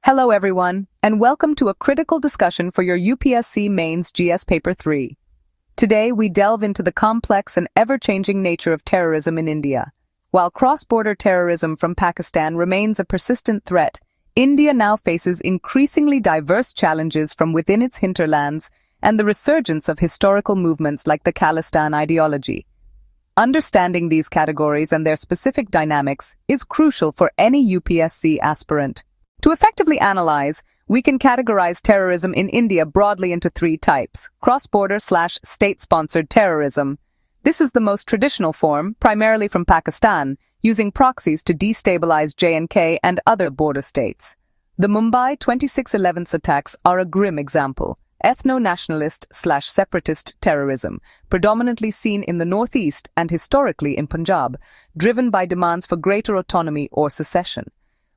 Hello everyone, and welcome to a critical discussion for your UPSC Mains GS Paper 3. Today we delve into the complex and ever-changing nature of terrorism in India. While cross-border terrorism from Pakistan remains a persistent threat, India now faces increasingly diverse challenges from within its hinterlands and the resurgence of historical movements like the Khalistan ideology. Understanding these categories and their specific dynamics is crucial for any UPSC aspirant. To effectively analyze, we can categorize terrorism in India broadly into three types: cross-border/state-sponsored terrorism. This is the most traditional form, primarily from Pakistan, using proxies to destabilize J&K and other border states. The Mumbai 26/11 attacks are a grim example. Ethno-nationalist/separatist terrorism, predominantly seen in the northeast and historically in Punjab, driven by demands for greater autonomy or secession.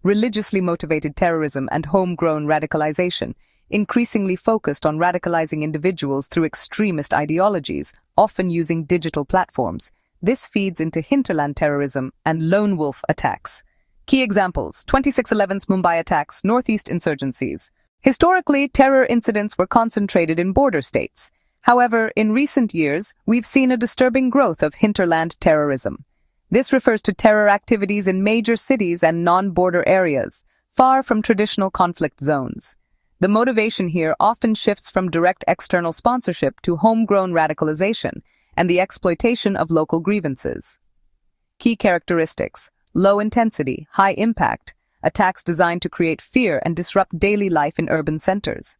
Religiously motivated terrorism and homegrown radicalization, increasingly focused on radicalizing individuals through extremist ideologies, often using digital platforms. This feeds into hinterland terrorism and lone wolf attacks. Key examples: 26/11's Mumbai attacks, northeast insurgencies. Historically, terror incidents were concentrated in border states. However, in recent years, we've seen a disturbing growth of hinterland terrorism. This refers to terror activities in major cities and non-border areas, far from traditional conflict zones. The motivation here often shifts from direct external sponsorship to homegrown radicalization and the exploitation of local grievances. Key characteristics: low intensity, high impact, attacks designed to create fear and disrupt daily life in urban centers.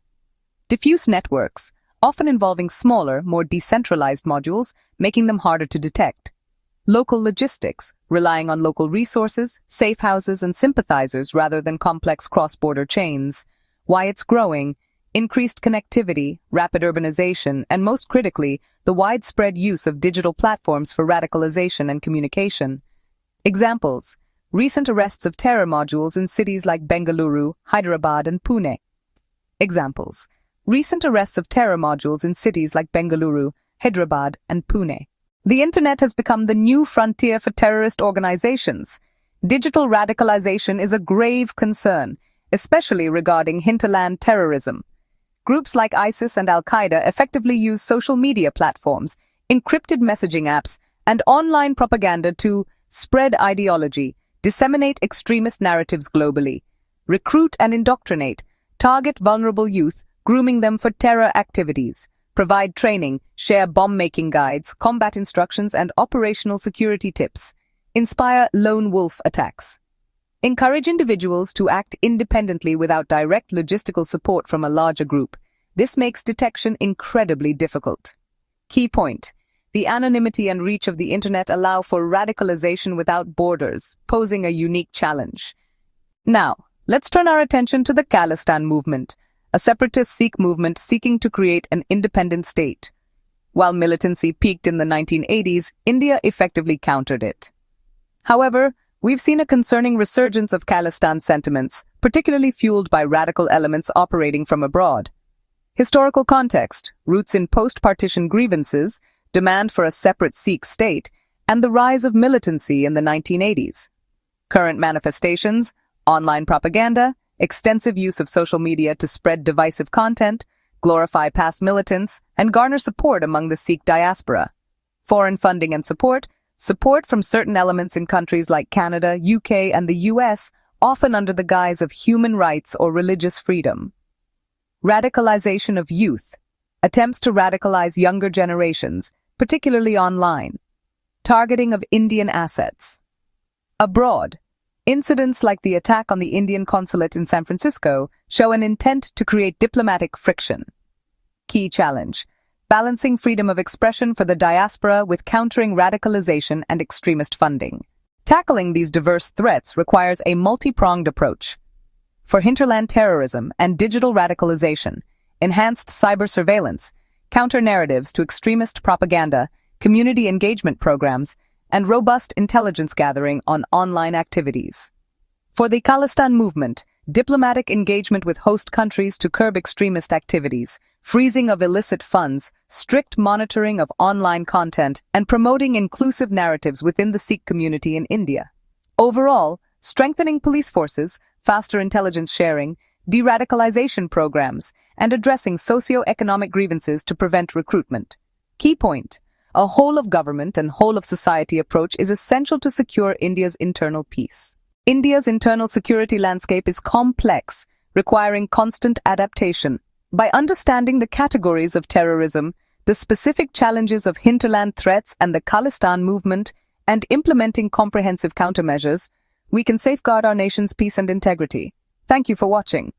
Diffuse networks, often involving smaller, more decentralized modules, making them harder to detect. Local logistics, relying on local resources, safe houses, and sympathizers rather than complex cross-border chains. Why it's growing: increased connectivity, rapid urbanization, and most critically, the widespread use of digital platforms for radicalization and communication. Examples: recent arrests of terror modules in cities like Bengaluru, Hyderabad, and Pune. Examples: recent arrests of terror modules in cities like Bengaluru, Hyderabad, and Pune. The internet has become the new frontier for terrorist organizations. Digital radicalization is a grave concern, especially regarding hinterland terrorism. Groups like ISIS and Al-Qaeda effectively use social media platforms, encrypted messaging apps, and online propaganda to spread ideology, disseminate extremist narratives globally, recruit and indoctrinate, target vulnerable youth, grooming them for terror activities, provide training, share bomb-making guides, combat instructions, and operational security tips, inspire lone wolf attacks, encourage individuals to act independently without direct logistical support from a larger group. This makes detection incredibly difficult. Key point: the anonymity and reach of the internet allow for radicalization without borders, posing a unique challenge. Now, let's turn our attention to the Khalistan Movement, a separatist Sikh movement seeking to create an independent state. While militancy peaked in the 1980s, India effectively countered it. However, we've seen a concerning resurgence of Khalistan sentiments, particularly fueled by radical elements operating from abroad. Historical context: roots in post-partition grievances, demand for a separate Sikh state, and the rise of militancy in the 1980s. Current manifestations: online propaganda, extensive use of social media to spread divisive content, glorify past militants, and garner support among the Sikh diaspora. Foreign funding and support from certain elements in countries like Canada, UK, and the US, often under the guise of human rights or religious freedom. Radicalization of youth, attempts to radicalize younger generations, particularly online. Targeting of Indian assets. Abroad, incidents like the attack on the Indian consulate in San Francisco show an intent to create diplomatic friction. Key challenge: balancing freedom of expression for the diaspora with countering radicalization and extremist funding. Tackling these diverse threats requires a multi-pronged approach. For hinterland terrorism and digital radicalization, enhanced cyber surveillance, counter-narratives to extremist propaganda, community engagement programs, and robust intelligence gathering on online activities. For the Khalistan Movement, diplomatic engagement with host countries to curb extremist activities, freezing of illicit funds, strict monitoring of online content, and promoting inclusive narratives within the Sikh community in India. Overall, strengthening police forces, faster intelligence sharing, de-radicalization programs, and addressing socio-economic grievances to prevent recruitment. Key point: a whole-of-government and whole-of-society approach is essential to secure India's internal peace. India's internal security landscape is complex, requiring constant adaptation. By understanding the categories of terrorism, the specific challenges of hinterland threats and the Khalistan Movement, and implementing comprehensive countermeasures, we can safeguard our nation's peace and integrity. Thank you for watching.